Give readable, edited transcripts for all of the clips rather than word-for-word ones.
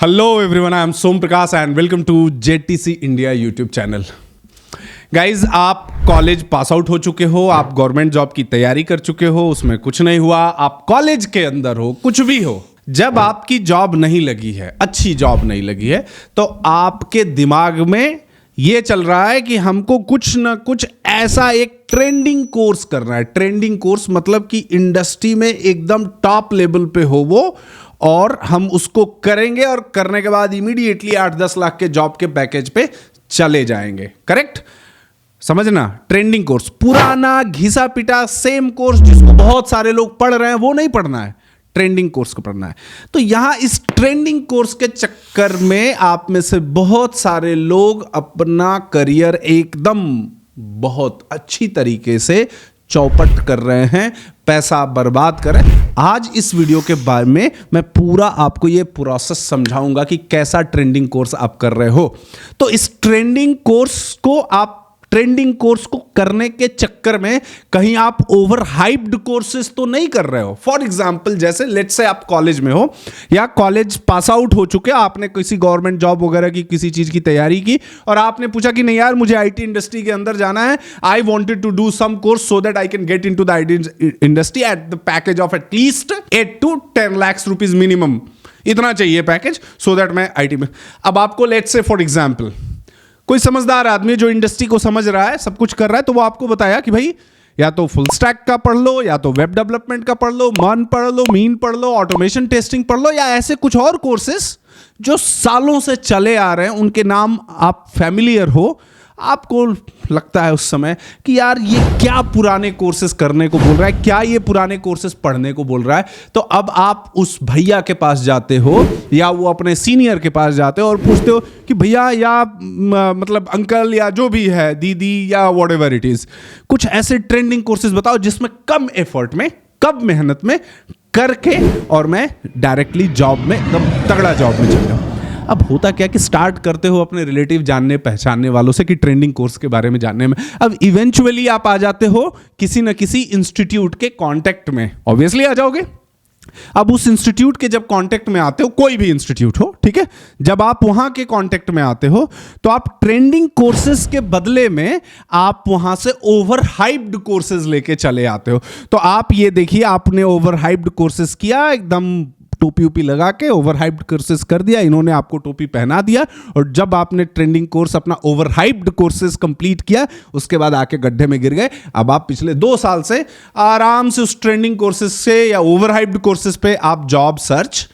Hello everyone, I am Som Prakash and welcome to JTC India YouTube channel. Guys, आप college pass out हो चुके हो, आप गवर्नमेंट जॉब की तैयारी कर चुके हो, उसमें कुछ नहीं हुआ, आप कॉलेज के अंदर हो, कुछ भी हो, जब आपकी जॉब नहीं लगी है, अच्छी जॉब नहीं लगी है, तो आपके दिमाग में ये चल रहा है कि हमको कुछ ना कुछ ऐसा एक ट्रेंडिंग कोर्स करना है। ट्रेंडिंग कोर्स मतलब कि इंडस्ट्री में एकदम टॉप लेवल पे हो वो, और हम उसको करेंगे और करने के बाद इमीडिएटली 8-10 लाख के जॉब के पैकेज पे चले जाएंगे। करेक्ट? समझना, ट्रेंडिंग कोर्स, पुराना घिसा पिटा सेम कोर्स जिसको बहुत सारे लोग पढ़ रहे हैं वो नहीं पढ़ना है, ट्रेंडिंग कोर्स को पढ़ना है। तो यहां इस ट्रेंडिंग कोर्स के चक्कर में आप में से बहुत सारे लोग अपना करियर एकदम बहुत अच्छी तरीके से चौपट कर रहे हैं, पैसा बर्बाद कर रहे हैं। आज इस वीडियो के बारे में मैं पूरा आपको ये प्रोसेस समझाऊंगा कि कैसा ट्रेंडिंग कोर्स आप कर रहे हो। तो इस ट्रेंडिंग कोर्स को करने के चक्कर में कहीं आप ओवर हाइप्ड कोर्सेज तो नहीं कर रहे हो। फॉर एग्जांपल, जैसे लेट्स से आप कॉलेज में हो या कॉलेज पास आउट हो चुके, आपने किसी गवर्नमेंट जॉब वगैरह की किसी चीज की तैयारी की और आपने पूछा कि नहीं यार, मुझे आईटी इंडस्ट्री के अंदर जाना है, I wanted to do some course so that I can get into the IT industry at the package of at least 8 to 10 lakhs rupees minimum. इतना चाहिए पैकेज सो दैट मैं आईटी में। अब आपको लेट्स से फॉर एग्जाम्पल कोई समझदार आदमी जो इंडस्ट्री को समझ रहा है, सब कुछ कर रहा है, तो वो आपको बताया कि भाई या तो फुल स्टैक का पढ़ लो, या तो वेब डेवलपमेंट का पढ़ लो, मन पढ़ लो, मीन पढ़ लो, ऑटोमेशन टेस्टिंग पढ़ लो, या ऐसे कुछ और कोर्सेस जो सालों से चले आ रहे हैं, उनके नाम आप फैमिलियर हो। आपको लगता है उस समय कि यार ये क्या पुराने कोर्सेज करने को बोल रहा है, क्या ये पुराने कोर्सेज पढ़ने को बोल रहा है। तो अब आप उस भैया के पास जाते हो या वो अपने सीनियर के पास जाते हो और पूछते हो कि भैया या मतलब अंकल या जो भी है, दीदी या व्हाटएवर इट इज, कुछ ऐसे ट्रेंडिंग कोर्सेज बताओ जिसमें कम एफर्ट में, कम मेहनत में करके और मैं डायरेक्टली जॉब में, एकदम तगड़ा जॉब में चल जाऊं। अब होता क्या कि स्टार्ट करते हो अपने रिलेटिव जानने पहचानने वालों से कि ट्रेंडिंग कोर्स के बारे में जानने में। अब इवेंचुअली आप आ जाते हो किसी न किसी इंस्टीट्यूट के कांटेक्ट में, ऑब्वियसली आ जाओगे। अब उस इंस्टीट्यूट के जब कांटेक्ट में आते हो, कोई भी इंस्टीट्यूट हो, ठीक है, जब आप वहां के कांटेक्ट में आते हो तो आप ट्रेंडिंग कोर्सेज के बदले में आप वहां से ओवर हाइप्ड कोर्सेज लेके चले आते हो। तो आप ये देखिए, आपने ओवर हाइप्ड कोर्सेज किया, एकदम टोपी उपी लगा के ओवर हाइप्ड कोर्सेज कर दिया, इन्होंने आपको टोपी पहना दिया, और जब आपने ट्रेंडिंग कोर्स अपना ओवर हाइप्ड कोर्सेज कंप्लीट किया, उसके बाद आके गड्ढे में गिर गए। अब आप पिछले 2 साल से आराम से उस ट्रेंडिंग कोर्सेज से या ओवर हाइप्ड कोर्सेज पे आप जॉब सर्च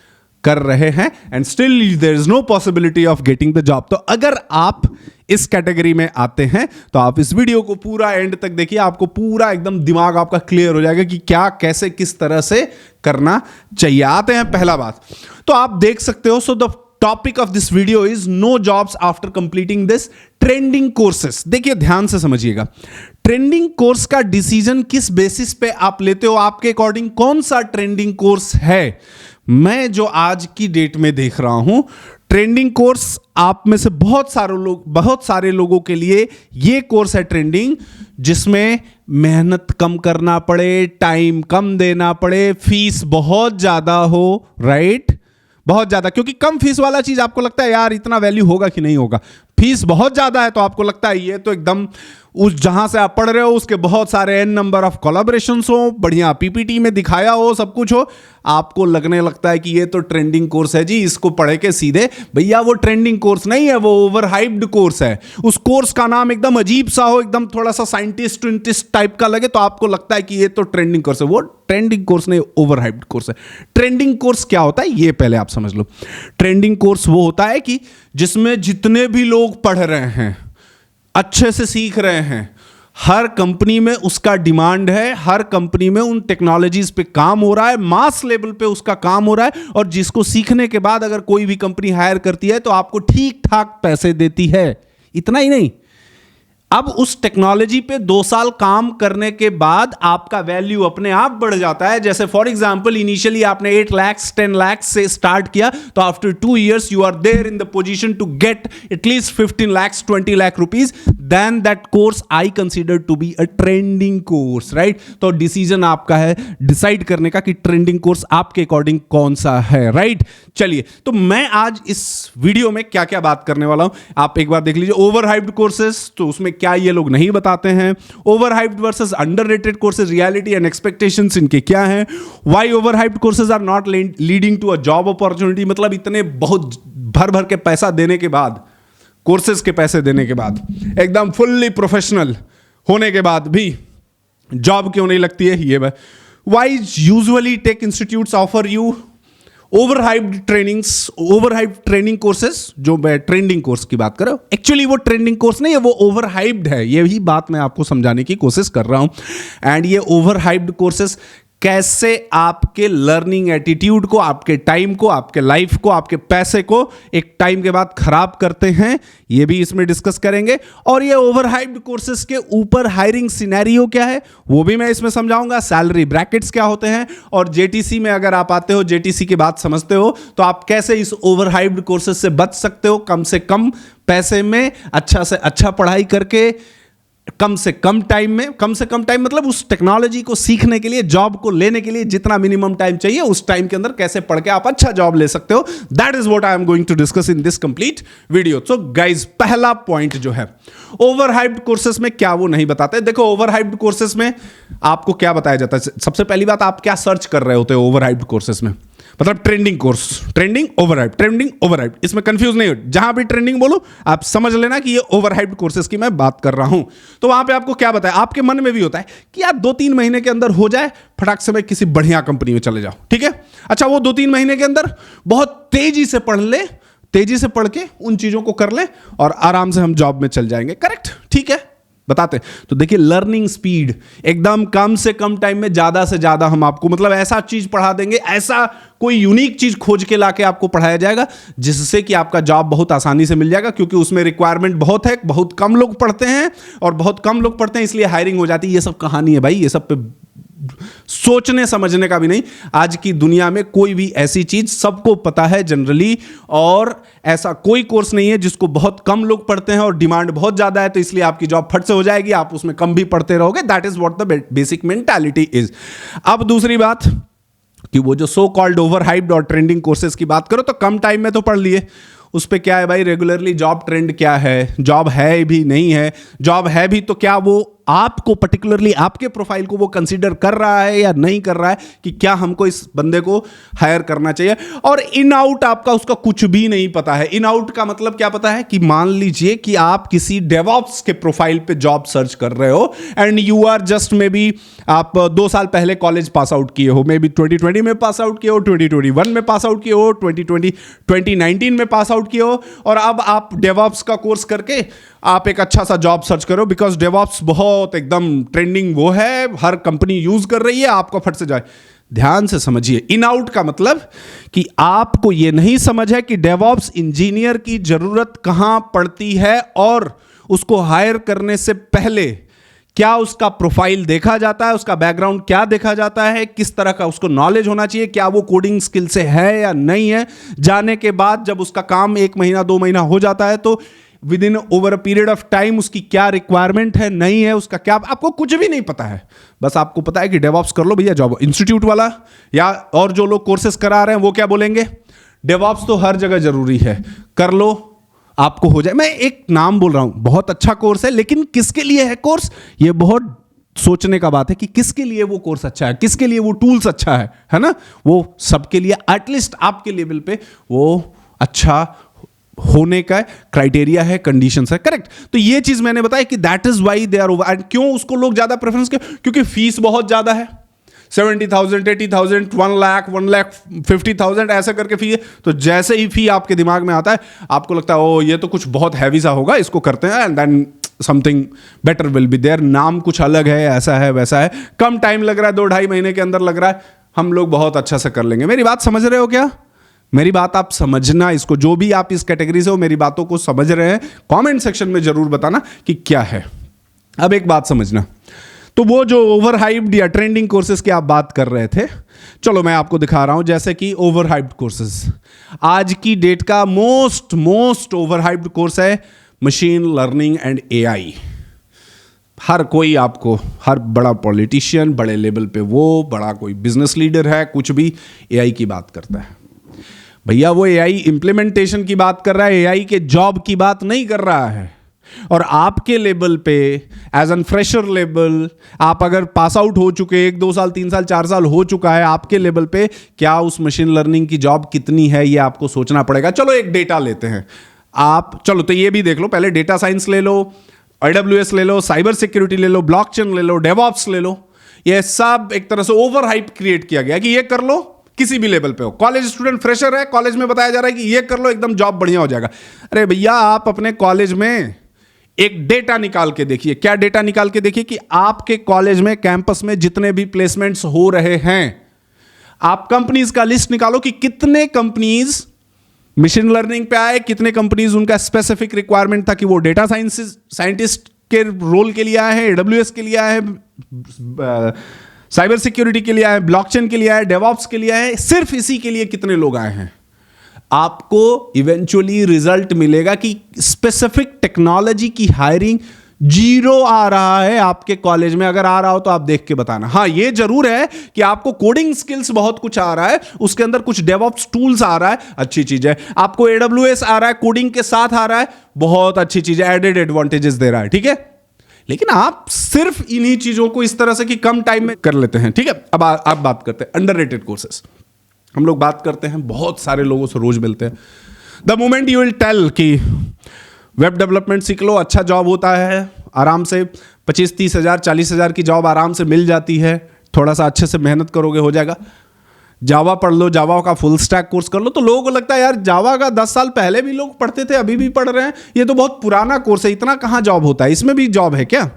कर रहे हैं and still there is no possibility of getting the job. तो अगर आप इस कैटेगरी में आते हैं तो आप इस वीडियो को पूरा एंड तक देखिए, आपको पूरा एकदम दिमाग आपका क्लियर हो जाएगा कि क्या, कैसे, किस तरह से करना चाहिए। आते हैं पहला बात, तो आप देख सकते हो, so the topic of this video is no jobs after completing this trending courses. देखिए, ध्यान से समझिएगा, ट्रेंडिंग कोर्स का डिसीजन किस बेसिस पे आप लेते हो, आपके अकॉर्डिंग कौन सा ट्रेंडिंग कोर्स है। मैं जो आज की डेट में देख रहा हूं, ट्रेंडिंग कोर्स आप में से बहुत सारे लोगों के लिए ये कोर्स है ट्रेंडिंग, जिसमें मेहनत कम करना पड़े, टाइम कम देना पड़े, फीस बहुत ज्यादा हो, राइट, बहुत ज्यादा, क्योंकि कम फीस वाला चीज आपको लगता है यार इतना वैल्यू होगा कि नहीं होगा। फीस बहुत ज्यादा है तो आपको लगता है ये तो एकदम उस जहां से आप पढ़ रहे हो उसके बहुत सारे n नंबर ऑफ कोलैबोरेशंस हो, बढ़िया पीपीटी में दिखाया हो, सब कुछ हो, आपको लगने लगता है कि ये तो ट्रेंडिंग कोर्स है जी, इसको पढ़े के सीधे। भैया वो ट्रेंडिंग कोर्स नहीं है, वो ओवर हाइप्ड कोर्स है। उस कोर्स का नाम एकदम अजीब सा हो, एकदम थोड़ा सा साइंटिस्ट टाइप का लगे, तो आपको लगता है कि ये तो ट्रेंडिंग कोर्स है। वो ट्रेंडिंग कोर्स नहीं, ओवर हाइप्ड कोर्स है। ट्रेंडिंग कोर्स क्या होता है ये पहले आप समझ लो। ट्रेंडिंग कोर्स वो होता है कि जिसमें जितने भी लोग पढ़ रहे हैं, अच्छे से सीख रहे हैं, हर कंपनी में उसका डिमांड है, हर कंपनी में उन टेक्नोलॉजीज पे काम हो रहा है, मास लेवल पे उसका काम हो रहा है, और जिसको सीखने के बाद अगर कोई भी कंपनी हायर करती है तो आपको ठीक ठाक पैसे देती है। इतना ही नहीं, अब उस टेक्नोलॉजी पे 2 साल काम करने के बाद आपका वैल्यू अपने आप बढ़ जाता है। जैसे फॉर एग्जांपल, इनिशियली आपने 8 lakhs 10 lakhs से स्टार्ट किया, तो after 2 years you are there in the position to get at least 15 lakhs 20 lakh rupees. Then that course I consider to be a trending course, right? तो decision आपका है decide करने का कि ट्रेंडिंग कोर्स आपके अकॉर्डिंग कौन सा है, राइट? चलिए, तो मैं आज इस वीडियो में क्या क्या बात करने वाला हूं आप एक बार देख लीजिए। ओवरहाइप्ड कोर्सेस, तो उसमें क्या ये लोग नहीं बताते हैं। Overhyped versus underrated courses, reality and expectations इनके क्या हैं। Why overhyped courses are not leading to a job opportunity, मतलब इतने बहुत भर भर के पैसा देने के बाद, कोर्सेज के पैसे देने के बाद, एकदम फुल्ली प्रोफेशनल होने के बाद भी जॉब क्यों नहीं लगती है ये। Why usually tech institutes offer you overhyped trainings, overhyped training courses, जो मैं ट्रेंडिंग कोर्स की बात कर रहा हूं, एक्चुअली वो ट्रेंडिंग कोर्स नहीं है, वो ओवरहाइप्ड है। यही बात मैं आपको समझाने की कोशिश कर रहा हूं। एंड ये ओवरहाइप्ड कोर्सेज कैसे आपके लर्निंग एटीट्यूड को, आपके टाइम को, आपके लाइफ को, आपके पैसे को एक टाइम के बाद खराब करते हैं, ये भी इसमें डिस्कस करेंगे। और ये ओवरहाइप्ड कोर्सेज के ऊपर हायरिंग सिनेरियो क्या है वो भी मैं इसमें समझाऊंगा। सैलरी ब्रैकेट्स क्या होते हैं, और जेटीसी में अगर आप आते हो, जेटीसी की बात समझते हो, तो आप कैसे इस ओवरहाइप्ड कोर्सेज से बच सकते हो, कम से कम पैसे में, अच्छा से अच्छा पढ़ाई करके, कम से कम टाइम में। कम से कम टाइम मतलब उस टेक्नोलॉजी को सीखने के लिए, जॉब को लेने के लिए जितना मिनिमम टाइम चाहिए, उस टाइम के अंदर कैसे पढ़ के आप अच्छा जॉब ले सकते हो। That is what I am going to discuss in this complete video. So guys, पहला पॉइंट जो है, ओवरहाइप्ड कोर्सेस में क्या वो नहीं बताते। देखो, ओवरहाइप्ड कोर्सेस में आपको क्या बताया जाता है। सबसे पहली बात, आप क्या सर्च कर रहे होते हो ओवरहाइप्ड कोर्सेस में, मतलब trending course, trending overhyped, trending overhyped, इसमें कंफ्यूज नहीं हो। जहां भी ट्रेंडिंग बोलो आप समझ लेना कि ये ओवरहाइप्ड कोर्सेज की मैं बात कर रहा हूं। तो वहां पे आपको क्या बताया, आपके मन में भी होता है कि यार 2-3 महीने के अंदर हो जाए, फटाक से मैं किसी बढ़िया कंपनी में चले जाऊं, ठीक है। अच्छा, वो 2-3 महीने के अंदर बहुत तेजी से पढ़ ले, तेजी से पढ़ के उन चीजों को कर ले और आराम से हम जॉब में चल जाएंगे, करेक्ट, ठीक है, बताते। तो देखिए, लर्निंग स्पीड एकदम कम से कम टाइम में ज्यादा से ज्यादा हम आपको, मतलब ऐसा चीज पढ़ा देंगे, ऐसा कोई यूनिक चीज खोज के लाके आपको पढ़ाया जाएगा जिससे कि आपका जॉब बहुत आसानी से मिल जाएगा, क्योंकि उसमें रिक्वायरमेंट बहुत है, बहुत कम लोग पढ़ते हैं, और बहुत कम लोग पढ़ते हैं इसलिए हायरिंग हो जाती है। ये सब कहानी है भाई, ये सब पे सोचने समझने का भी नहीं। आज की दुनिया में कोई भी ऐसी चीज सबको पता है जनरली, और ऐसा कोई कोर्स नहीं है जिसको बहुत कम लोग पढ़ते हैं और डिमांड बहुत ज्यादा है, तो इसलिए आपकी जॉब फट से हो जाएगी, आप उसमें कम भी पढ़ते रहोगे। That is what the basic mentality is. अब दूसरी बात कि वो जो सो कॉल्ड ओवरहाइप्ड और ट्रेंडिंग कोर्सेज की बात करो, तो कम टाइम में तो पढ़ लिए, उस पे क्या है भाई, रेगुलरली जॉब ट्रेंड क्या है, जॉब है भी नहीं है, जॉब है भी तो क्या वो आपको पर्टिकुलरली आपके प्रोफाइल को वो कंसीडर कर रहा है या नहीं कर रहा है कि क्या हमको इस बंदे को हायर करना चाहिए। और इन आउट आपका उसका कुछ भी नहीं पता है। इन आउट का मतलब क्या पता है कि मान लीजिए कि आप किसी डेवऑप्स के प्रोफाइल पे जॉब सर्च कर रहे हो, and you are just maybe आप 2 साल पहले कॉलेज पास आउट किए हो, मे बी 2020 में पास आउट किए हो, 2021 में पास आउट किए हो, 2019 में पास आउट किए हो, और अब आप डेवऑप्स का कोर्स करके आप एक अच्छा सा जॉब सर्च करो, बिकॉज डेवऑप्स बहुत एकदम ट्रेंडिंग वो है, हर कंपनी यूज कर रही है, आपको फट से जाए। ध्यान से समझिए, इन आउट का मतलब कि आपको यह नहीं समझ है कि डेवऑप्स इंजीनियर की जरूरत कहां पड़ती है, और उसको हायर करने से पहले क्या उसका प्रोफाइल देखा जाता है, उसका बैकग्राउंड क्या देखा जाता है, किस तरह का उसको नॉलेज होना चाहिए, क्या वो कोडिंग स्किल से है या नहीं है। जाने के बाद जब उसका काम 1 महीना 2 महीना हो जाता है, तो with in over a period of time उसकी क्या रिक्वायरमेंट है, नहीं है, उसका क्या, आपको कुछ भी नहीं पता है। बस आपको पता है कि डेवऑप्स कर लो भैया, जॉब। इंस्टीट्यूट वाला या और जो लोग कोर्सेज करा रहे हैं वो क्या बोलेंगे, डेवऑप्स तो हर जगह जरूरी है, कर लो आपको हो जाए। मैं एक नाम बोल रहा हूं, बहुत अच्छा कोर्स है, लेकिन किसके लिए है कोर्स, ये बहुत सोचने का बात है कि किसके लिए वो कोर्स अच्छा है, किसके लिए वो टूल्स अच्छा है ना। वो सबके लिए, एटलीस्ट आपके लेवल पे वो अच्छा होने का क्राइटेरिया है, कंडीशंस है, करेक्ट। तो ये चीज मैंने बताया कि that is why they are over. And क्यों उसको लोग ज्यादा प्रेफरेंस क्योंकि फीस बहुत ज्यादा है, 70,000, 80,000, 1 लाख, 1,50,000 ऐसा करके फी है। तो जैसे ही फी आपके दिमाग में आता है, आपको लगता है ओ ये तो कुछ बहुत हैवी सा होगा, इसको करते हैं, and then something better will be there. नाम कुछ अलग है, ऐसा है वैसा है, कम टाइम लग रहा है, 2-2.5 महीने के अंदर लग रहा है, हम लोग बहुत अच्छा से कर लेंगे। मेरी बात समझ रहे हो क्या? मेरी बात आप समझना, इसको जो भी आप इस कैटेगरी से हो मेरी बातों को समझ रहे हैं, कमेंट सेक्शन में जरूर बताना कि क्या है। अब एक बात समझना, तो वो जो ओवरहाइप्ड या ट्रेंडिंग कोर्सेज की आप बात कर रहे थे, चलो मैं आपको दिखा रहा हूं। जैसे कि ओवरहाइप्ड कोर्सेज, आज की डेट का मोस्ट ओवरहाइप्ड कोर्स है मशीन लर्निंग एंड एआई। हर कोई आपको, हर बड़ा पॉलिटिशियन, बड़े लेवल पे वो, बड़ा कोई बिजनेस लीडर है, कुछ भी एआई की बात करता है। भैया वो एआई इंप्लीमेंटेशन की बात कर रहा है, एआई के जॉब की बात नहीं कर रहा है। और आपके लेवल पे एज एन फ्रेशर लेवल, आप अगर पास आउट हो चुके, 1 2 साल 3 साल 4 साल हो चुका है आपके लेवल पे, क्या उस मशीन लर्निंग की जॉब कितनी है ये आपको सोचना पड़ेगा। चलो एक डेटा लेते हैं आप, चलो तो ये भी देख लो, पहले डेटा साइंस ले लो, AWS ले लो, साइबर सिक्योरिटी ले लो, ब्लॉकचेन ले लो, डेवऑप्स ले लो। ये सब एक तरह से ओवर हाइप क्रिएट किया गया कि ये कर लो, किसी भी लेवल पे हो, कॉलेज स्टूडेंट फ्रेशर है, कॉलेज में बताया जा रहा है कि ये कर लो, एकदम जॉब बढ़िया हो जाएगा। अरे भैया आप अपने कॉलेज में एक डेटा निकाल के देखिए। क्या डेटा निकाल के देखिए कि आपके कॉलेज में, कैंपस में जितने भी प्लेसमेंट्स हो रहे हैं, आप कंपनीज का लिस्ट निकालो कि कितने कंपनीज मशीन लर्निंग पे आए, कितने कंपनीज उनका स्पेसिफिक रिक्वायरमेंट था कि वो डेटा साइंटिस्ट के रोल के लिए आए हैं, AWS के लिए आए हैं, साइबर सिक्योरिटी के लिए आए हैं, ब्लॉकचेन के लिए आए, डेवऑप्स के लिए आए, सिर्फ इसी के लिए कितने लोग आए हैं। आपको इवेंचुअली रिजल्ट मिलेगा कि स्पेसिफिक टेक्नोलॉजी की हायरिंग 0 आ रहा है आपके कॉलेज में। अगर आ रहा हो तो आप देख के बताना। हाँ, ये जरूर है कि आपको कोडिंग स्किल्स बहुत कुछ आ रहा है, उसके अंदर कुछ डेवऑप्स टूल्स आ रहा है, अच्छी चीज है। आपको AWS आ रहा है, कोडिंग के साथ आ रहा है, बहुत अच्छी चीज है, एडेड एडवांटेजेस दे रहा है, ठीक है। लेकिन आप सिर्फ इन्हीं चीजों को इस तरह से कि कम टाइम में कर लेते हैं, ठीक है। अब आप बात करते हैं अंडररेटेड कोर्सेस। हम लोग बात करते हैं, बहुत सारे लोगों से रोज मिलते हैं। The moment you will tell कि वेब डेवलपमेंट सीख लो, अच्छा जॉब होता है, आराम से 25-30 हज़ार 40 हज़ार की जॉब आराम से मिल जाती है, थोड़ा सा अच्छे से मेहनत करोगे हो जाएगा। जावा पढ़ लो, जावा का फुल स्टैक कोर्स कर लो। तो लोगों को लगता है यार जावा का 10 साल पहले भी लोग पढ़ते थे, अभी भी पढ़ रहे हैं, ये तो बहुत पुराना कोर्स है, इतना कहाँ जॉब होता है, इसमें भी जॉब है क्या?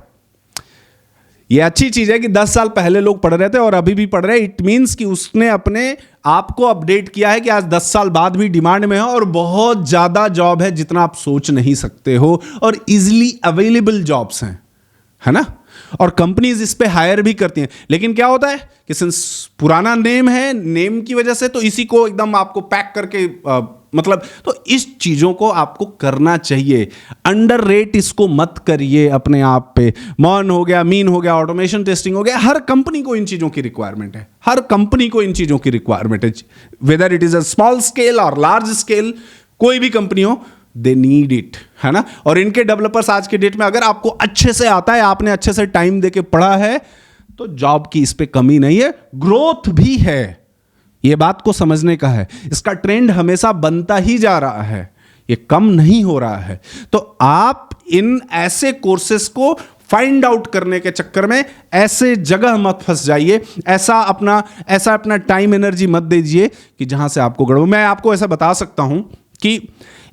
ये अच्छी चीज है कि 10 साल पहले लोग पढ़ रहे थे और अभी भी पढ़ रहे हैं। इट मींस कि उसने अपने आप को अपडेट किया है कि आज 10 साल बाद भी डिमांड में है और बहुत ज्यादा जॉब है जितना आप सोच नहीं सकते हो, और इजिली अवेलेबल जॉब्स हैं, है ना। और कंपनीज इस पे हायर भी करती हैं। लेकिन क्या होता है कि सिंस पुराना नेम है, नेम की वजह से तो इसी को एकदम आपको पैक करके मतलब, तो इस चीजों को आपको करना चाहिए। अंडररेट इसको मत करिए अपने आप पे। मॉन हो गया, मीन हो गया, ऑटोमेशन टेस्टिंग हो गया, हर कंपनी को इन चीजों की रिक्वायरमेंट है, हर कंपनी को इन चीजों की रिक्वायरमेंट है, whether it is a small scale और लार्ज स्केल, कोई भी कंपनी हो, दे नीड इट, है ना। और इनके डेवलपर्स आज के डेट में अगर आपको अच्छे से आता है, आपने अच्छे से टाइम देके पढ़ा है, तो जॉब की इस पे कमी नहीं है, ग्रोथ भी है। ये बात को समझने का है। इसका ट्रेंड हमेशा बनता ही जा रहा है, ये कम नहीं हो रहा है। तो आप इन ऐसे कोर्सेस को फाइंड आउट करने के चक्कर में ऐसे जगह मत फंस जाइए, ऐसा अपना टाइम एनर्जी मत दीजिए कि जहां से आपको गड़बड़। मैं आपको ऐसा बता सकता हूं कि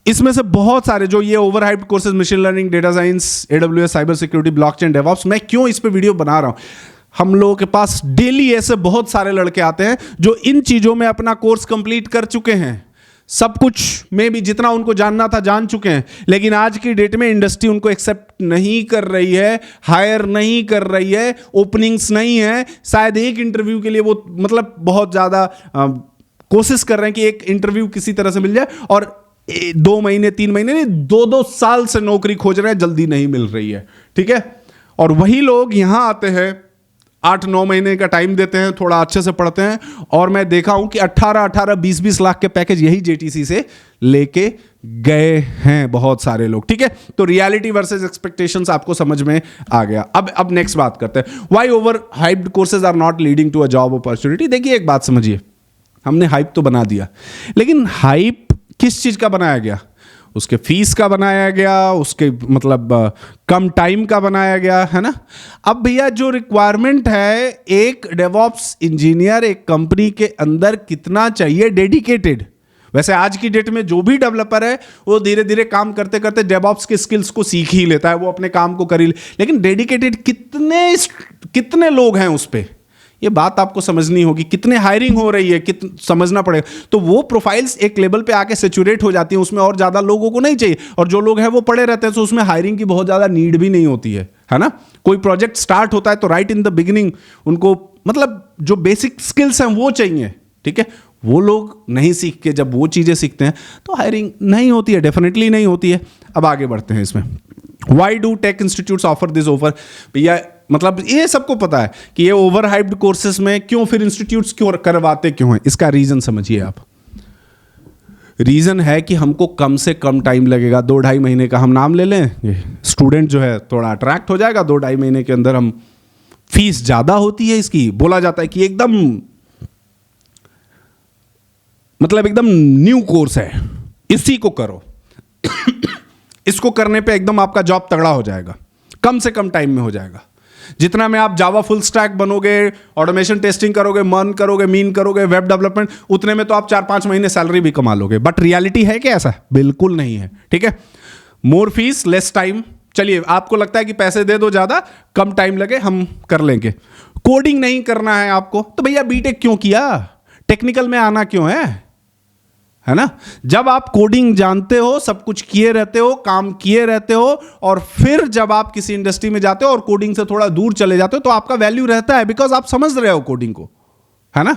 इसमें से बहुत सारे जो ये overhyped courses, machine learning, data science, AWS, cyber security, blockchain, DevOps, मैं क्यों इस पे वीडियो बना रहा हूं। हम लोगों के पास डेली ऐसे बहुत सारे लड़के आते हैं जो इन चीजों में अपना कोर्स कंप्लीट कर चुके हैं, सब कुछ में भी जितना उनको जानना था जान चुके हैं, लेकिन आज की डेट में इंडस्ट्री उनको एक्सेप्ट नहीं कर रही है, हायर नहीं कर रही है, ओपनिंग्स नहीं है। शायद एक इंटरव्यू के लिए वो मतलब बहुत ज्यादा कोशिश कर रहे हैं कि एक इंटरव्यू किसी तरह से मिल जाए, और 2 महीने 3 महीने नहीं, 2-2 साल से नौकरी खोज रहे हैं, जल्दी नहीं मिल रही है, ठीक है। और वही लोग यहां आते हैं, 8-9 महीने का टाइम देते हैं, थोड़ा अच्छे से पढ़ते हैं, और मैं देखा हूं कि 18-18, 20-20 लाख के पैकेज यही JTC से लेके गए हैं बहुत सारे लोग, ठीक है। तो रियलिटी वर्सेस एक्सपेक्टेशंस आपको समझ में आ गया। अब नेक्स्ट बात करते हैं, why over hyped courses are not leading to a job opportunity. देखिए एक बात समझिए, हमने हाइप तो बना दिया, लेकिन हाइप किस चीज का बनाया गया? उसके फीस का बनाया गया, उसके मतलब कम टाइम का बनाया गया, है ना। अब भैया जो रिक्वायरमेंट है, एक डेवऑप्स इंजीनियर एक कंपनी के अंदर कितना चाहिए डेडिकेटेड। वैसे आज की डेट में जो भी डेवलपर है वो धीरे धीरे काम करते करते डेवऑप्स के स्किल्स को सीख ही लेता है, वो अपने काम को कर ही, लेकिन डेडिकेटेड कितने लोग हैं उस पर, ये बात आपको समझनी होगी। कितने हायरिंग हो रही है, समझना पड़ेगा। तो वो प्रोफाइल्स एक लेवल पे आके सेचुरेट हो जाती हैं, उसमें और ज्यादा लोगों को नहीं चाहिए, और जो लोग हैं वो पड़े रहते हैं, तो उसमें हायरिंग की बहुत ज्यादा नीड भी नहीं होती है ना। कोई प्रोजेक्ट स्टार्ट होता है तो राइट इन द बिगिनिंग उनको मतलब जो बेसिक स्किल्स हैं वो चाहिए, ठीक है। वो लोग नहीं सीख के जब वो चीजें सीखते हैं तो हायरिंग नहीं होती है, डेफिनेटली नहीं होती है। अब आगे बढ़ते हैं इसमें, why do tech institutes offer this over, भैया मतलब ये सबको पता है कि ये ओवर हाइप्ड कोर्सेज में क्यों फिर इंस्टीट्यूट्स क्यों करवाते क्यों हैं, इसका रीजन समझिए आप। रीजन है कि हमको कम से कम टाइम लगेगा, 2-2.5 महीने का हम नाम ले लें, स्टूडेंट जो है थोड़ा अट्रैक्ट हो जाएगा, 2-2.5 महीने के अंदर हम, फीस ज्यादा होती है इसकी, बोला जाता है कि एकदम मतलब एकदम न्यू कोर्स है, इसी को करो इसको करने पे एकदम आपका जॉब तगड़ा हो जाएगा, कम से कम टाइम में हो जाएगा। जितना में आप जावा फुल स्टैक बनोगे, ऑटोमेशन टेस्टिंग करोगे, मन करोगे, मीन करोगे, वेब डेवलपमेंट, उतने में तो आप 4-5 महीने सैलरी भी कमा लोगे। बट रियलिटी है क्या ऐसा? बिल्कुल नहीं है। ठीक है, मोर फीस लेस टाइम। चलिए, आपको लगता है कि पैसे दे दो ज्यादा, कम टाइम लगे, हम कर लेंगे। कोडिंग नहीं करना है आपको तो भैया बीटेक क्यों किया, टेक्निकल में आना क्यों है ना? जब आप कोडिंग जानते हो, सब कुछ किए रहते हो, काम किए रहते हो, और फिर जब आप किसी इंडस्ट्री में जाते हो और कोडिंग से थोड़ा दूर चले जाते हो तो आपका वैल्यू रहता है, बिकॉज आप समझ रहे हो कोडिंग को, है ना?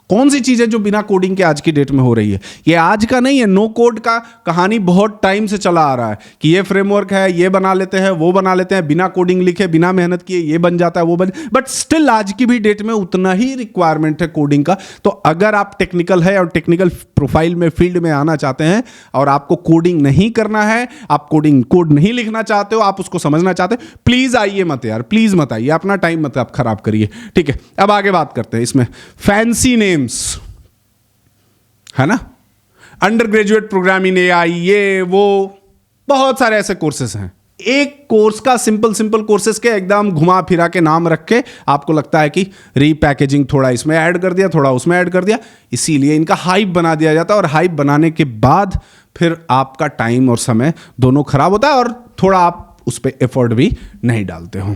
कौन सी चीज है जो बिना कोडिंग के आज की डेट में हो रही है? ये आज का नहीं है, नो कोड का कहानी बहुत टाइम से चला आ रहा है कि ये फ्रेमवर्क है, ये बना लेते हैं, वो बना लेते हैं, बिना कोडिंग लिखे, बिना मेहनत किए ये बन जाता है, वो बन, बट स्टिल आज की भी डेट में उतना ही रिक्वायरमेंट है कोडिंग का। तो अगर आप टेक्निकल है और टेक्निकल प्रोफाइल में, फील्ड में आना चाहते हैं और आपको कोडिंग नहीं करना है, आप कोड नहीं लिखना चाहते हो, आप उसको समझना चाहते हो, प्लीज आइए मत यार, प्लीज मत आइए, अपना टाइम मत आप खराब करिए। ठीक है, अब आगे बात करते हैं इसमें फैंसी नेम्स, है ना? अंडर ग्रेजुएट प्रोग्रामिंग एआई, ये वो बहुत सारे ऐसे कोर्सेस हैं। एक कोर्स का सिंपल कोर्सेस के एकदम घुमा फिरा के नाम रख के आपको लगता है कि रीपैकेजिंग, थोड़ा इसमें ऐड कर दिया, थोड़ा उसमें ऐड कर दिया, इसीलिए इनका हाइप बना दिया जाता है। और हाइप बनाने के बाद फिर आपका टाइम और समय दोनों खराब होता है और थोड़ा आप उस पर एफर्ट भी नहीं डालते हो।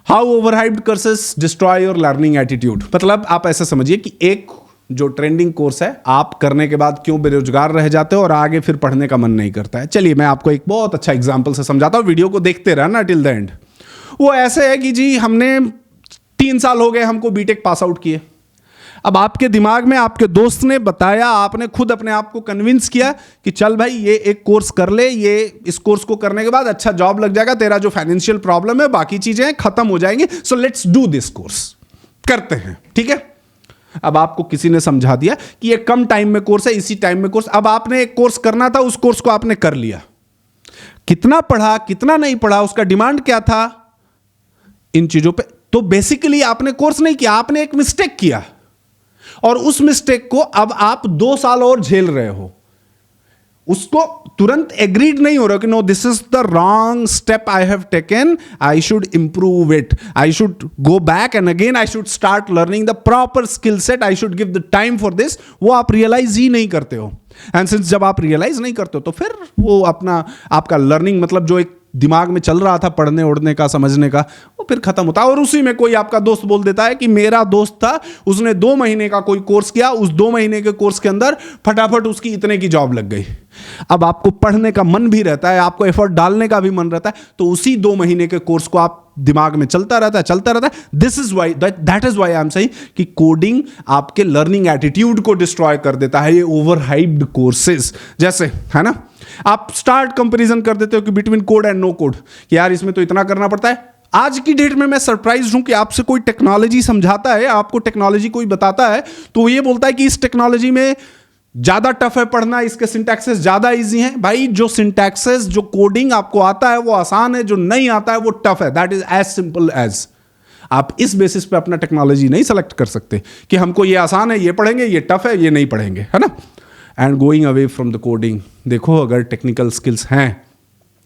How overhyped courses destroy your learning attitude, मतलब आप ऐसा समझिए कि एक जो ट्रेंडिंग कोर्स है, आप करने के बाद क्यों बेरोजगार रह जाते हो और आगे फिर पढ़ने का मन नहीं करता है। चलिए मैं आपको एक बहुत अच्छा एग्जांपल से समझाता हूं, वीडियो को देखते रहना टिल द एंड। वो ऐसे है कि जी हमने 3 साल हो गए हमको बीटेक पास आउट किए। अब आपके दिमाग में आपके दोस्त ने बताया, आपने खुद अपने आप को कन्विंस किया कि चल भाई ये एक कोर्स कर ले, ये इस कोर्स को करने के बाद अच्छा जॉब लग जाएगा, तेरा जो फाइनेंशियल प्रॉब्लम है, बाकी चीजें खत्म हो जाएंगी, so let's do this course, करते हैं। ठीक है, अब आपको किसी ने समझा दिया कि ये कम टाइम में कोर्स है, इसी टाइम में कोर्स, अब आपने एक कोर्स करना था, उस कोर्स को आपने कर लिया। कितना पढ़ा, कितना नहीं पढ़ा, उसका डिमांड क्या था, इन चीजों पे तो बेसिकली आपने कोर्स नहीं किया, आपने एक मिस्टेक किया और उस मिस्टेक को अब आप 2 साल और झेल रहे हो। उसको तुरंत एग्रीड नहीं हो रहा कि no this is the wrong step I have taken, I should improve it, I should go back and again I should start learning the proper skill set, I should give the time for this. वो आप realise ही नहीं करते हो, and since जब आप realise नहीं करते हो तो फिर वो अपना आपका लर्निंग मतलब जो एक दिमाग में चल रहा था पढ़ने उड़ने का, समझने का, वो फिर खत्म होता है। और उसी में कोई आपका दोस्त बोल देता है कि मेरा दोस्त था, उसने 2 महीने का कोई कोर्स किया, उस 2 महीने के कोर्स के अंदर फटाफट उसकी इतने की जॉब लग गई। अब आपको पढ़ने का मन भी रहता है, आपको एफर्ट डालने का भी मन रहता है, तो उसी 2 महीने के कोर्स को आप दिमाग में चलता रहता है। This is why, that is why I am saying कि कोडिंग आपके लर्निंग एटीट्यूड को डिस्ट्रॉय कर देता है। ये ओवरहाइप्ड कोर्सेज जैसे, है ना, आप स्टार्ट कंपैरिजन कर देते हो कि between code and no code, कि यार इसमें तो इतना करना पड़ता है। आज की डेट में मैं सरप्राइज हूं कि आपसे कोई टेक्नोलॉजी समझाता है, आपको टेक्नोलॉजी कोई बताता है तो ये बोलता है कि इस टेक्नोलॉजी में ज्यादा टफ है पढ़ना, इसके सिंटैक्सेस ज्यादा इजी हैं। भाई जो सिंटैक्सेस, जो कोडिंग आपको आता है वो आसान है, जो नहीं आता है वो टफ है। That is as simple as. आप इस बेसिस पे अपना टेक्नोलॉजी नहीं सेलेक्ट कर सकते कि हमको ये आसान है ये पढ़ेंगे, ये टफ है ये नहीं पढ़ेंगे, है ना। And going away from the coding, देखो अगर टेक्निकल स्किल्स हैं,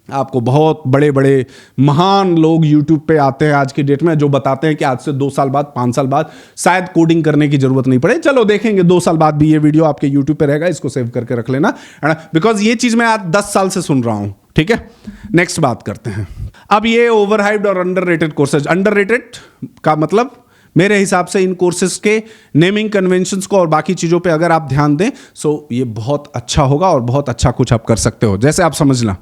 आपको बहुत बड़े बड़े महान लोग यूट्यूब पे आते हैं आज की डेट में जो बताते हैं कि आज से 2 साल बाद, 5 साल बाद शायद कोडिंग करने की जरूरत नहीं पड़े। चलो देखेंगे 2 साल बाद भी ये वीडियो आपके यूट्यूब पे रहेगा, इसको सेव करके रख लेना, बिकॉज ये चीज मैं आज 10 साल से सुन रहा हूं। ठीक है, नेक्स्ट बात करते हैं। अब ये ओवरहाइप्ड और अंडररेटेड कोर्सेज। अंडररेटेड का मतलब मेरे हिसाब से इन कोर्सेज के नेमिंग कन्वेंशंस को और बाकी चीजों पे अगर आप ध्यान दें सो ये बहुत अच्छा होगा और बहुत अच्छा कुछ आप कर सकते हो। जैसे आप समझना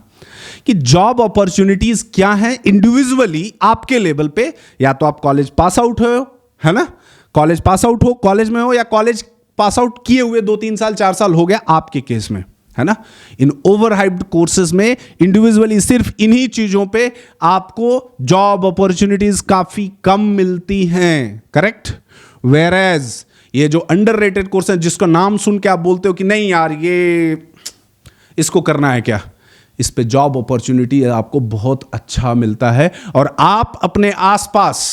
कि जॉब अपॉर्चुनिटीज क्या हैं इंडिविजुअली आपके लेवल पे, या तो आप कॉलेज पास आउट हो, है ना, कॉलेज पास आउट हो, कॉलेज में हो, या कॉलेज पास आउट किए हुए 2-3 साल 4 साल हो गया आपके केस में, है ना। इन ओवरहाइप्ड कोर्सेज में इंडिविजुअली सिर्फ इन्हीं चीजों पे आपको जॉब अपॉर्चुनिटीज काफी कम मिलती हैं, करेक्ट। वेयरएज ये जो अंडररेटेड कोर्स है, जिसका नाम सुन के आप बोलते हो कि नहीं यार ये इसको करना है क्या, इस पे जॉब अपॉर्चुनिटी आपको बहुत अच्छा मिलता है। और आप अपने आसपास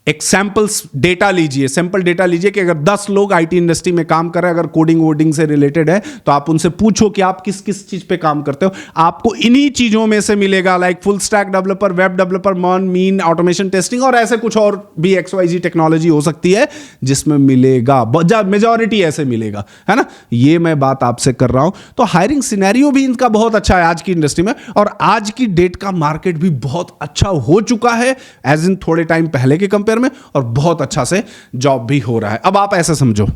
एक सैंपल डेटा लीजिए कि अगर 10 लोग आईटी इंडस्ट्री में काम कर रहे हैं, अगर कोडिंग वोडिंग से रिलेटेड है, तो आप उनसे पूछो कि आप किस किस चीज पे काम करते हो। आपको इन्हीं चीजों में से मिलेगा, like full stack developer, web developer, mean automation testing, और ऐसे कुछ और भी XYZ टेक्नोलॉजी हो सकती है जिसमें मिलेगा, मेजॉरिटी ऐसे मिलेगा, है ना। ये मैं बात आपसे कर रहा हूं। तो हायरिंग सिनेरियो भी इनका बहुत अच्छा है आज की इंडस्ट्री में, और आज की डेट का मार्केट भी बहुत अच्छा हो चुका है एज इन थोड़े टाइम पहले के कंपेयर में, और बहुत अच्छा से जॉब भी हो रहा है। अब आप ऐसे समझो,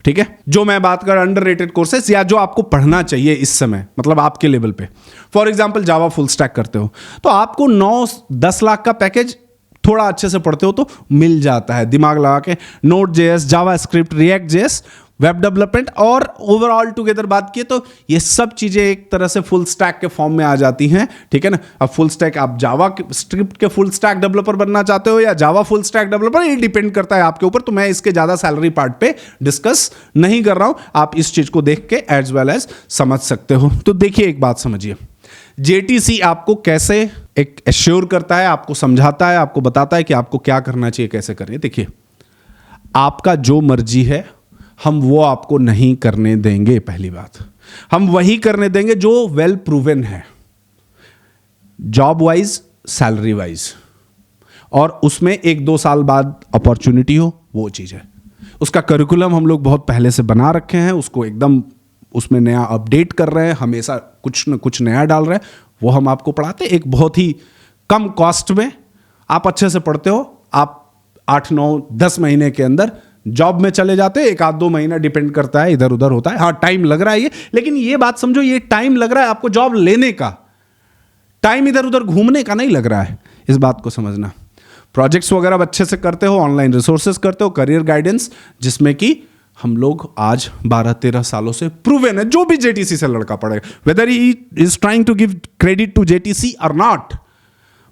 ठीक है, जो मैं बात कर अंडररेटेड कोर्सेस या जो आपको पढ़ना चाहिए इस समय, मतलब आपके लेवल पे। For example Java full stack करते हो तो आपको 9-10 लाख का पैकेज थोड़ा अच्छे से पढ़ते हो तो मिल जाता है, दिमाग लगा के। Node.js, JavaScript, React.js, web development, और ओवरऑल टुगेदर बात किए तो ये सब चीजें एक तरह से फुल स्टैक के फॉर्म में आ जाती हैं, ठीक है ना। अब फुल स्टैक, आप जावा स्क्रिप्ट के फुल स्टैक डेवलपर बनना चाहते हो या जावा फुल स्टैक डेवलपर, ये डिपेंड करता है आपके ऊपर। तो मैं इसके ज्यादा सैलरी पार्ट पे डिस्कस नहीं कर रहा हूं, आप इस चीज को देख के एज वेल एज समझ सकते हो। तो देखिए, एक बात समझिए, जेटीसी आपको कैसे एक एश्योर करता है, आपको समझाता है, आपको बताता है कि आपको क्या करना चाहिए, कैसे करें। देखिए, आपका जो मर्जी है हम वो आपको नहीं करने देंगे। पहली बात, हम वही करने देंगे जो वेल प्रूवन है, जॉब वाइज, सैलरी वाइज, और उसमें 1-2 साल बाद अपॉर्चुनिटी हो, वो चीज है। उसका करिकुलम हम लोग बहुत पहले से बना रखे हैं, उसको एकदम उसमें नया अपडेट कर रहे हैं, हमेशा कुछ न कुछ नया डाल रहे हैं, वो हम आपको पढ़ाते हैं एक बहुत ही कम कॉस्ट में। आप अच्छे से पढ़ते हो, आप 8-9-10 महीने के अंदर जॉब में चले जाते हैं। 1-2 महीना डिपेंड करता है, इधर उधर होता है, हाँ टाइम लग रहा है ये, लेकिन ये बात समझो, ये टाइम लग रहा है आपको जॉब लेने का, टाइम इधर उधर घूमने का नहीं लग रहा है। इस बात को समझना। प्रोजेक्ट्स वगैरह अच्छे से करते हो, ऑनलाइन रिसोर्सेज करते हो, करियर गाइडेंस, जिसमें कि हम लोग आज 12-13 सालों से प्रूवन है, जो भी जेटीसी से लड़का पढ़ेगा, whether he is trying to give credit to JTC और नॉट,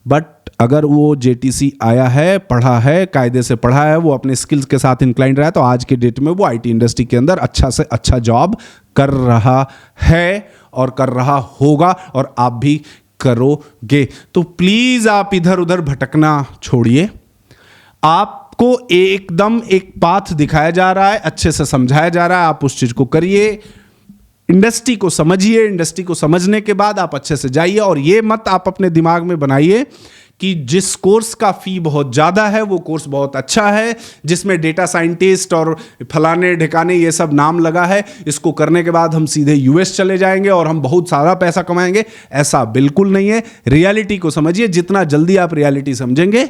बट अगर वो जेटीसी आया है, पढ़ा है, कायदे से पढ़ा है, वो अपने स्किल्स के साथ इंक्लाइंड रहा है, तो आज के डेट में वो आईटी इंडस्ट्री के अंदर अच्छा से अच्छा जॉब कर रहा है और कर रहा होगा, और आप भी करोगे। तो प्लीज आप इधर उधर भटकना छोड़िए। आपको एकदम एक पाथ दिखाया जा रहा है, अच्छे से समझाया जा रहा है, आप उस चीज को करिए, इंडस्ट्री को समझिए। इंडस्ट्री को समझने के बाद आप अच्छे से जाइए, और ये मत आप अपने दिमाग में बनाइए कि जिस कोर्स का फी बहुत ज़्यादा है वो कोर्स बहुत अच्छा है, जिसमें डेटा साइंटिस्ट और फलाने ढिकाने ये सब नाम लगा है, इसको करने के बाद हम सीधे यूएस चले जाएंगे और हम बहुत सारा पैसा कमाएंगे। ऐसा बिल्कुल नहीं है। रियलिटी को समझिए, जितना जल्दी आप रियलिटी समझेंगे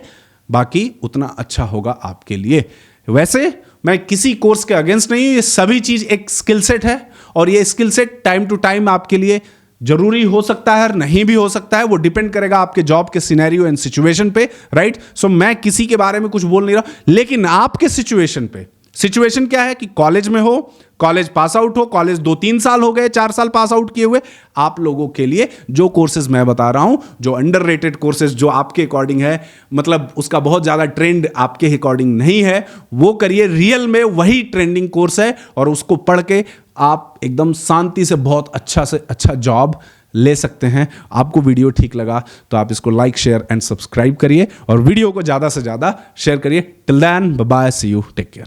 बाकी उतना अच्छा होगा आपके लिए। वैसे मैं किसी कोर्स के अगेंस्ट नहीं हूं, ये सभी चीज़ एक स्किल सेट है, और ये skill set time to time आपके लिए जरूरी हो सकता है और नहीं भी हो सकता है, वो डिपेंड करेगा आपके जॉब के सिनेरियो एंड सिचुएशन पे, राइट। सो मैं किसी के बारे में कुछ बोल नहीं रहा, लेकिन आपके सिचुएशन पे, सिचुएशन क्या है कि कॉलेज में हो, कॉलेज पास आउट हो, कॉलेज 2-3 साल हो गए, 4 साल पास आउट किए हुए, आप लोगों के लिए जो कोर्सेज मैं बता रहा हूं, जो अंडररेटेड कोर्सेज, जो आपके अकॉर्डिंग है, मतलब उसका बहुत ज्यादा ट्रेंड आपके अकॉर्डिंग नहीं है, वो करिए। रियल में वही ट्रेंडिंग कोर्स है, और उसको पढ़ के आप एकदम शांति से बहुत अच्छा से अच्छा जॉब ले सकते हैं। आपको वीडियो ठीक लगा तो आप इसको लाइक, शेयर एंड सब्सक्राइब करिए, और वीडियो को ज़्यादा से ज़्यादा शेयर करिए। Till then, bye bye, see you, take care.